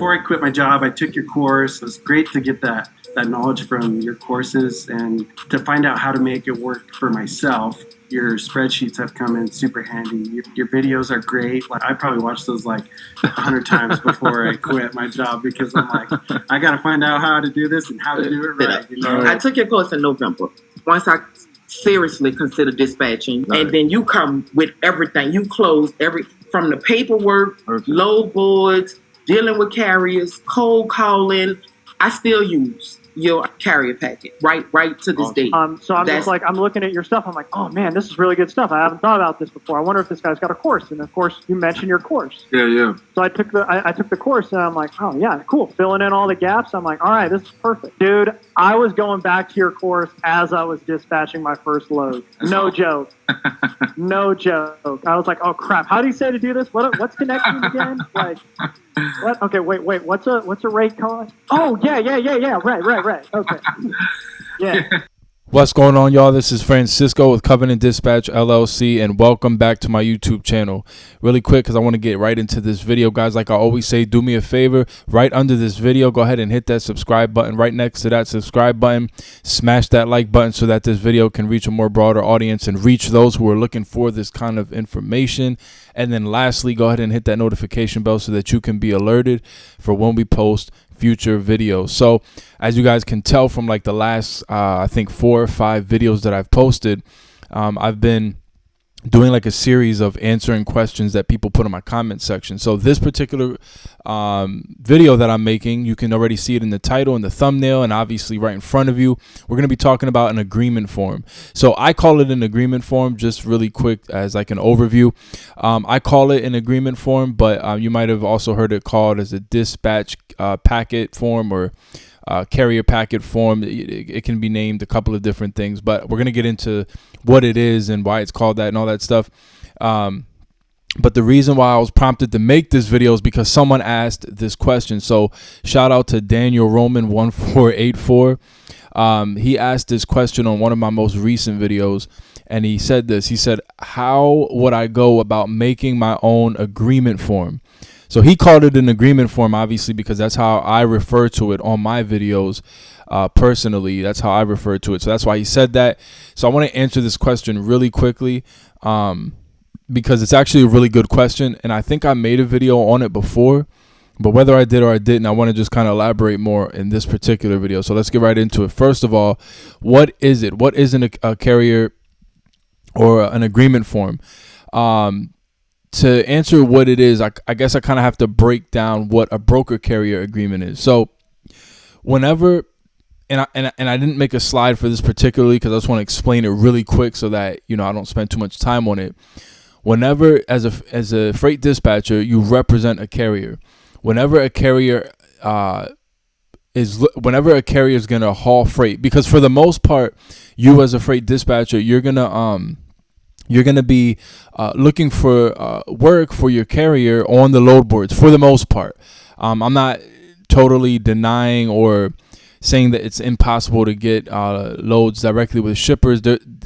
before I quit my job, I took your course. It was great to get that knowledge from your courses and to find out how to make it work for myself. Your spreadsheets have come in super handy. Your videos are great. Like, I probably watched those like 100 times before I quit my job because I'm like, I got to find out how to do this and how to do it right. You know? I took your course in November. Once I seriously consider dispatching, and then you come with everything. You close from the paperwork, load boards, dealing with carriers, cold calling. I still use your carrier packet right to this day. So I'm just like, I'm looking at your stuff. I'm like, oh man, this is really good stuff. I haven't thought about this before. I wonder if this guy's got a course. And of course, you mentioned your course. Yeah. So I took the course, and I'm like, oh yeah, cool. Filling in all the gaps. I'm like, all right, this is perfect, dude. I was going back to your course as I was dispatching my first load. No joke. No joke. I was like, oh crap. How do you say to do this? What's connecting again? Like, what? Okay, wait. What's a rate card? Oh yeah. Right. Okay. Yeah. What's going on, y'all? This is Francisco with Covenant Dispatch LLC, and welcome back to my YouTube channel. Really quick, because I want to get right into this video, guys. Like I always say, do me a favor. Right under this video, go ahead and hit that subscribe button. Right next to that subscribe button, smash that like button so that this video can reach a more broader audience and reach those who are looking for this kind of information. And then lastly, go ahead and hit that notification bell so that you can be alerted for when we post future videos. So as you guys can tell from like the last I think 4 or 5 videos that I've posted, I've been doing like a series of answering questions that people put in my comment section. So this particular video that I'm making, you can already see it in the title and the thumbnail, and obviously right in front of you. We're going to be talking about an agreement form. So I call it an agreement form, just really quick as like an overview. I call it an agreement form, but you might have also heard it called as a dispatch packet form or carrier packet form. It can be named a couple of different things, but we're going to get into what it is and why it's called that and all that stuff. But the reason why I was prompted to make this video is because someone asked this question. So shout out to Daniel Roman 1484. He asked this question on one of my most recent videos, and he said this. He said, how would I go about making my own agreement form? So he called it an agreement form, obviously, because that's how I refer to it on my videos. Personally, that's how I refer to it. So that's why he said that. So I want to answer this question really quickly because it's actually a really good question. And I think I made a video on it before, but whether I did or I didn't, I want to just kind of elaborate more in this particular video. So let's get right into it. First of all, what is it? What is a carrier or an agreement form? To answer what it is, I guess I kind of have to break down what a broker carrier agreement is. So whenever, and I didn't make a slide for this particularly because I just want to explain it really quick so that, you know, I don't spend too much time on it. Whenever as a freight dispatcher, you represent a carrier. Whenever a carrier is going to haul freight, because for the most part, you as a freight dispatcher, you're going to be looking for work for your carrier on the load boards for the most part. I'm not totally denying or saying that it's impossible to get loads directly with shippers.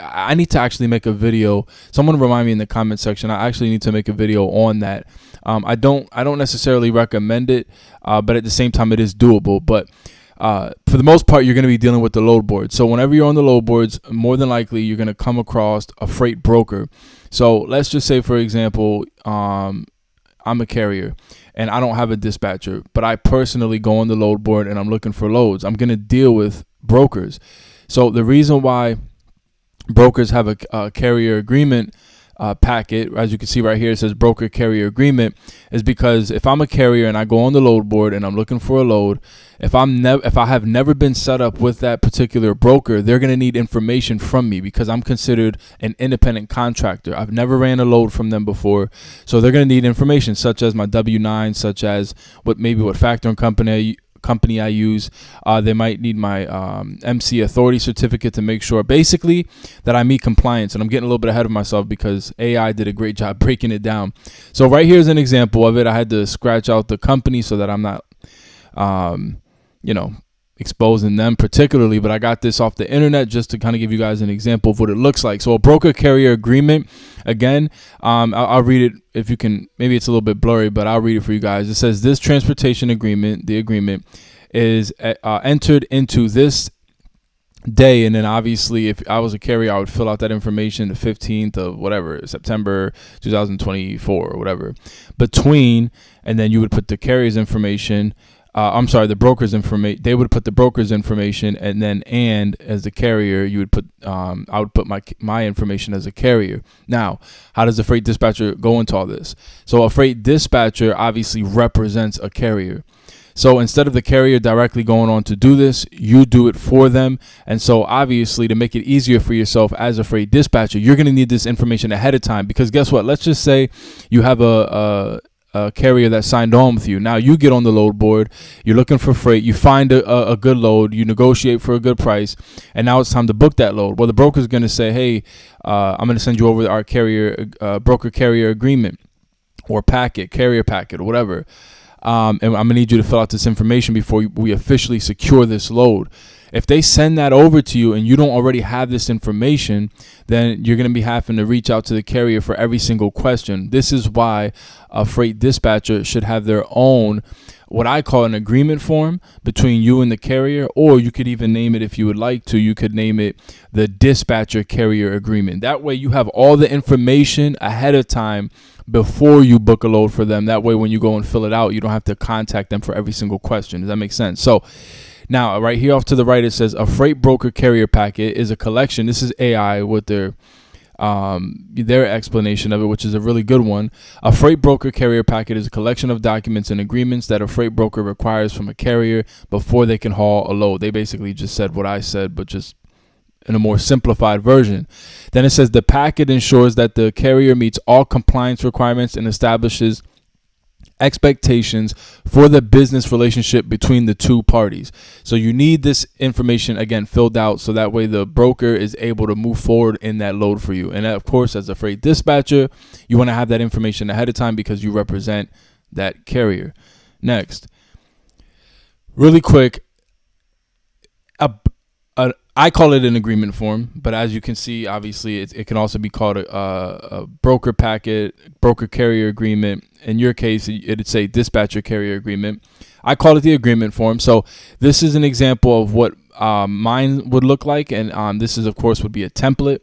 I need to actually make a video. Someone remind me in the comment section. I actually need to make a video on that. I don't necessarily recommend it, but at the same time, it is doable. But for the most part, you're going to be dealing with the load board. So whenever you're on the load boards, more than likely, you're going to come across a freight broker. So let's just say, for example, I'm a carrier and I don't have a dispatcher, but I personally go on the load board and I'm looking for loads. I'm going to deal with brokers. So the reason why brokers have a carrier agreement packet, as you can see right here, it says broker carrier agreement, is because if I'm a carrier and I go on the load board and I'm looking for a load, if I have never been set up with that particular broker, they're going to need information from me because I'm considered an independent contractor. I've never ran a load from them before, so they're going to need information such as my W-9, such as what factoring company I use. They might need my MC authority certificate to make sure basically that I meet compliance. And I'm getting a little bit ahead of myself because AI did a great job breaking it down. So right here's an example of it. I had to scratch out the company so that I'm not exposing them particularly, but I got this off the internet just to kind of give you guys an example of what it looks like. So a broker carrier agreement, again, I'll read it if you can. Maybe it's a little bit blurry, but I'll read it for you guys. It says this transportation agreement, the agreement is entered into this day, and then obviously if I was a carrier, I would fill out that information the 15th of whatever, September 2024 or whatever, between, and then you would put the carrier's information, the broker's information. They would put the broker's information, and then as the carrier, you would put I would put my information as a carrier. Now, how does the freight dispatcher go into all this? So a freight dispatcher obviously represents a carrier. So instead of the carrier directly going on to do this, you do it for them. And so obviously, to make it easier for yourself as a freight dispatcher, you're going to need this information ahead of time, because guess what? Let's just say you have a carrier that signed on with you. Now you get on the load board, you're looking for freight, you find a good load, you negotiate for a good price, and now it's time to book that load. Well, the broker's going to say, hey, I'm going to send you over our broker carrier agreement or carrier packet or whatever. And I'm going to need you to fill out this information before we officially secure this load. If they send that over to you and you don't already have this information, then you're going to be having to reach out to the carrier for every single question. This is why a freight dispatcher should have their own, what I call an agreement form between you and the carrier, or you could even name it, if you would like to, you could name it the dispatcher carrier agreement. That way you have all the information ahead of time before you book a load for them. That way when you go and fill it out, you don't have to contact them for every single question. Does that make sense? So now right here off to the right, it says a freight broker carrier packet is a collection. This is AI with their explanation of it, which is a really good one. A freight broker carrier packet is a collection of documents and agreements that a freight broker requires from a carrier before they can haul a load. They basically just said what I said, but just in a more simplified version. Then it says the packet ensures that the carrier meets all compliance requirements and establishes expectations for the business relationship between the two parties. So you need this information, again, filled out, so that way the broker is able to move forward in that load for you. And of course, as a freight dispatcher, you want to have that information ahead of time because you represent that carrier. Next, really quick, I call it an agreement form, but as you can see, obviously it can also be called a broker packet, broker carrier agreement. In your case, it'd say dispatcher carrier agreement. I call it the agreement form. So this is an example of what mine would look like, and this is, of course, would be a template.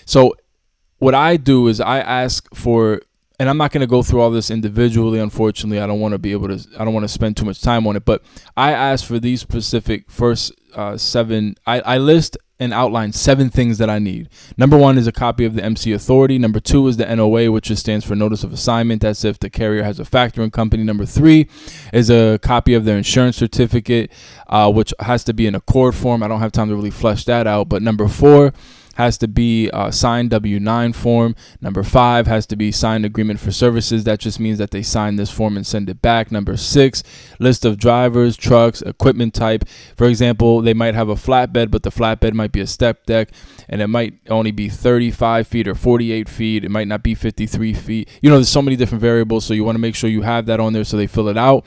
So what I do is I ask for, and I'm not going to go through all this individually, unfortunately. I don't want to spend too much time on it, but I ask for these specific first 7. I list and outline 7 things that I need. Number 1 is a copy of the MC authority. Number 2 is the NOA, which just stands for notice of assignment. That's if the carrier has a factoring company. Number 3 is a copy of their insurance certificate, which has to be in Accord form. I don't have time to really flesh that out. But number 4 has to be signed W-9 form. Number 5 has to be signed agreement for services. That just means that they sign this form and send it back. Number 6, list of drivers, trucks, equipment type. For example, they might have a flatbed, but the flatbed might be a step deck, and it might only be 35 feet or 48 feet. It might not be 53 feet. There's so many different variables, so you want to make sure you have that on there so they fill it out.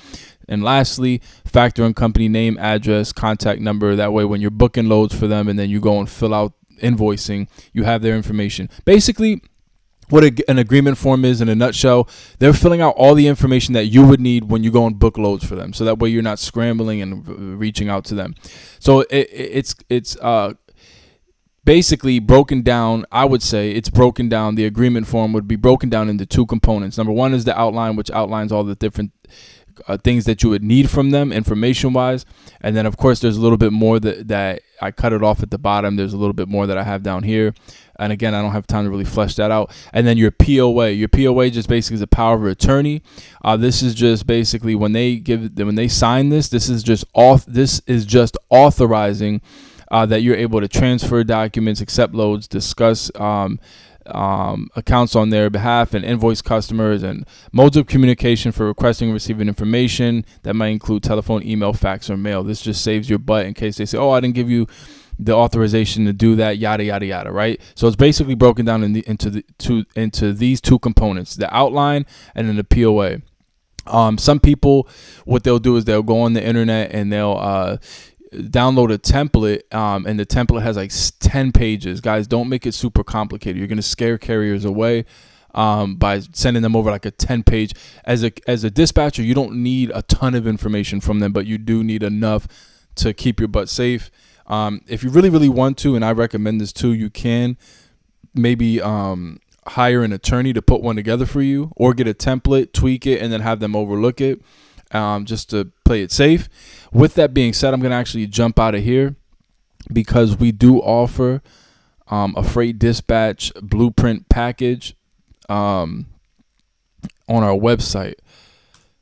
And lastly, factor and company name, address, contact number. That way when you're booking loads for them and then you go and fill out invoicing, you have their information. Basically, what an agreement form is in a nutshell, they're filling out all the information that you would need when you go and book loads for them, so that way you're not scrambling and reaching out to them. So it's basically broken down. I would say it's broken down. The agreement form would be broken down into 2 components. Number 1 is the outline, which outlines all the different things that you would need from them information wise, and then of course there's a little bit more that I cut it off at the bottom. There's a little bit more that I have down here, and again, I don't have time to really flesh that out. And then your POA just basically is a power of attorney. This is just basically when they sign this is just authorizing that you're able to transfer documents, accept loads, discuss accounts on their behalf, and invoice customers, and modes of communication for requesting and receiving information. That might include telephone, email, fax, or mail. This just saves your butt in case they say, I didn't give you the authorization to do that, yada yada yada, right? So it's basically broken down into these 2 components, the outline and then the POA. Some people, what they'll do is they'll go on the internet and they'll download a template, and the template has like 10 pages. Guys, don't make it super complicated. You're going to scare carriers away by sending them over like a 10-page. As a dispatcher, you don't need a ton of information from them, but you do need enough to keep your butt safe. If you really, really want to, and I recommend this too, you can maybe hire an attorney to put one together for you, or get a template, tweak it, and then have them overlook it, just to play it safe. With that being said, I'm going to actually jump out of here because we do offer a freight dispatch blueprint package on our website.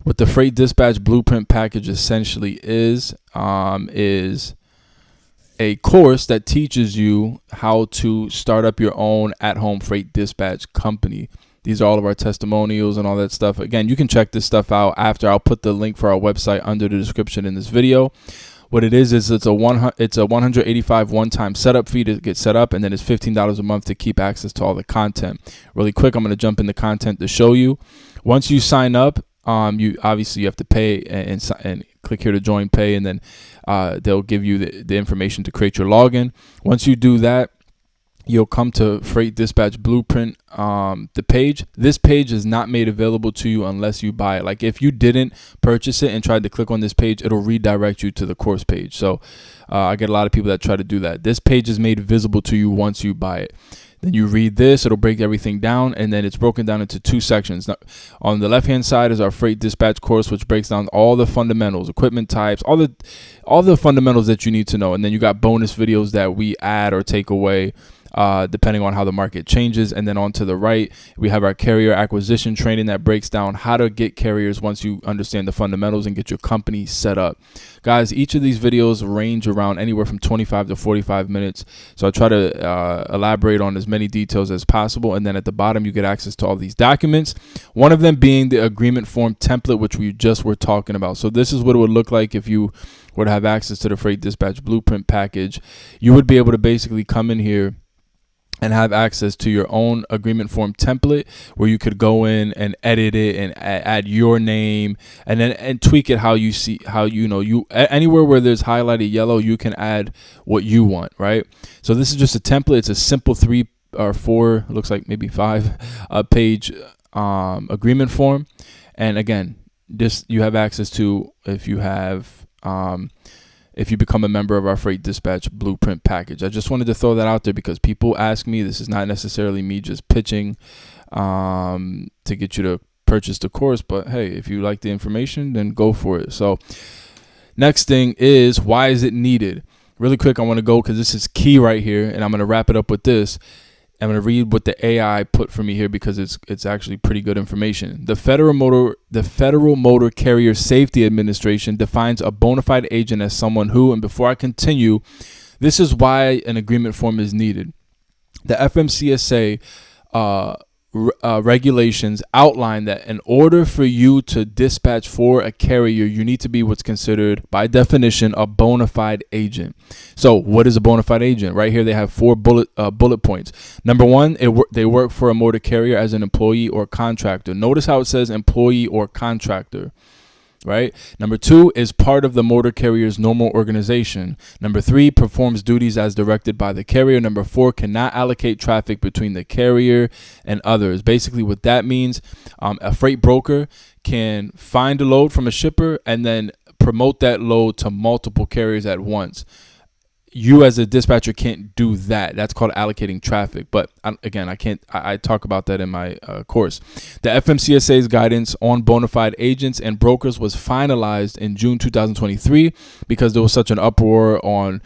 What the freight dispatch blueprint package essentially is a course that teaches you how to start up your own at-home freight dispatch company. These are all of our testimonials and all that stuff. Again, you can check this stuff out after. I'll put the link for our website under the description in this video. What it is it's a 185 one-time setup fee to get set up, and then it's $15 a month to keep access to all the content. Really quick, I'm going to jump into content to show you. Once you sign up, you have to pay and click here to join pay, and then they'll give you the information to create your login. Once you do that, you'll come to Freight Dispatch Blueprint, the page. This page is not made available to you unless you buy it. Like if you didn't purchase it and tried to click on this page, it'll redirect you to the course page. So I get a lot of people that try to do that. This page is made visible to you once you buy it. Then you read this, it'll break everything down, and then it's broken down into two sections. Now, on the left-hand side is our freight dispatch course, which breaks down all the fundamentals, equipment types, all the fundamentals that you need to know. And then you got bonus videos that we add or take away depending on how the market changes. And then on to the right, we have our carrier acquisition training that breaks down how to get carriers once you understand the fundamentals and get your company set up. Guys, each of these videos range around anywhere from 25 to 45 minutes. So I try to elaborate on as many details as possible. And then at the bottom, you get access to all these documents. One of them being the agreement form template, which we just were talking about. So this is what it would look like if you were to have access to the Freight Dispatch Blueprint package. You would be able to basically come in here and have access to your own agreement form template where you could go in and edit it and add your name and tweak it how you see, how you anywhere where there's highlighted yellow, you can add what you want, right? So this is just a template. It's a simple 3 or 4, looks like maybe 5 page agreement form. And again, this you have access to if you become a member of our Freight Dispatch Blueprint package. I just wanted to throw that out there because people ask me. This is not necessarily me just pitching to get you to purchase the course, but hey, if you like the information, then go for it. So next thing is, why is it needed? Really quick, I want to go because this is key right here, and I'm going to wrap it up with this. I'm going to read what the AI put for me here because it's actually pretty good information. The Federal Motor Carrier Safety Administration defines a bona fide agent as someone who, and before I continue, this is why an agreement form is needed. The FMCSA regulations outline that in order for you to dispatch for a carrier, you need to be what's considered by definition a bona fide agent. So what is a bona fide agent? Right here they have 4 bullet points. Number 1, they work for a motor carrier as an employee or contractor. Notice how it says employee or contractor. Right. Number 2 is part of the motor carrier's normal organization. Number 3 performs duties as directed by the carrier. Number 4 cannot allocate traffic between the carrier and others. Basically, what that means, a freight broker can find a load from a shipper and then promote that load to multiple carriers at once. You as a dispatcher can't do that. That's called allocating traffic. But again, I talk about that in my course. The FMCSA's guidance on bona fide agents and brokers was finalized in June 2023 because there was such an uproar on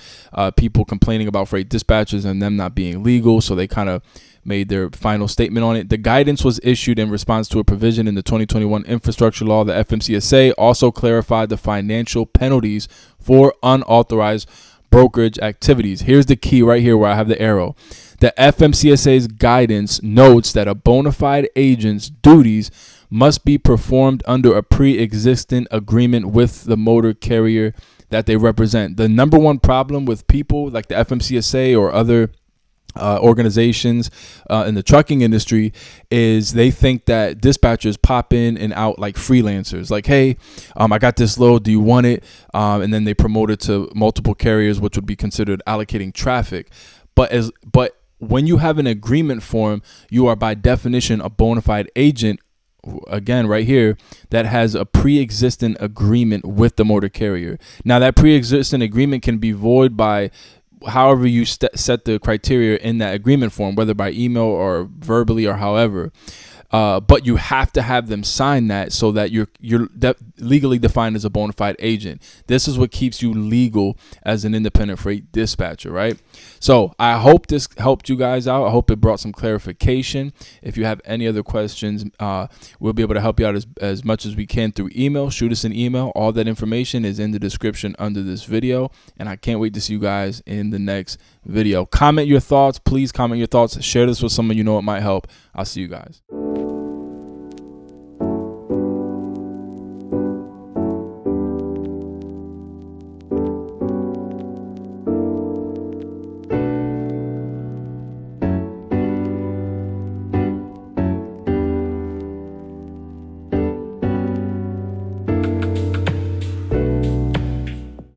people complaining about freight dispatchers and them not being legal. So they kind of made their final statement on it. The guidance was issued in response to a provision in the 2021 infrastructure law. The FMCSA also clarified the financial penalties for unauthorized brokerage activities. Here's the key right here where I have the arrow. The FMCSA's guidance notes that a bona fide agent's duties must be performed under a pre-existing agreement with the motor carrier that they represent. The number one problem with people like the FMCSA or other organizations in the trucking industry is they think that dispatchers pop in and out like freelancers, like, hey, I got this load, do you want it? And then they promote it to multiple carriers, which would be considered allocating traffic. But when you have an agreement form, you are by definition a bona fide agent, again right here, that has a pre-existing agreement with the motor carrier. Now that pre-existing agreement can be void by however you set the criteria in that agreement form, whether by email or verbally or however. But you have to have them sign that so that you're legally defined as a bona fide agent. This is what keeps you legal as an independent freight dispatcher, right? So I hope this helped you guys out. I hope it brought some clarification. If you have any other questions, we'll be able to help you out as much as we can through email. Shoot us an email. All that information is in the description under this video. And I can't wait to see you guys in the next video. Comment your thoughts. Please comment your thoughts. Share this with someone you know it might help. I'll see you guys.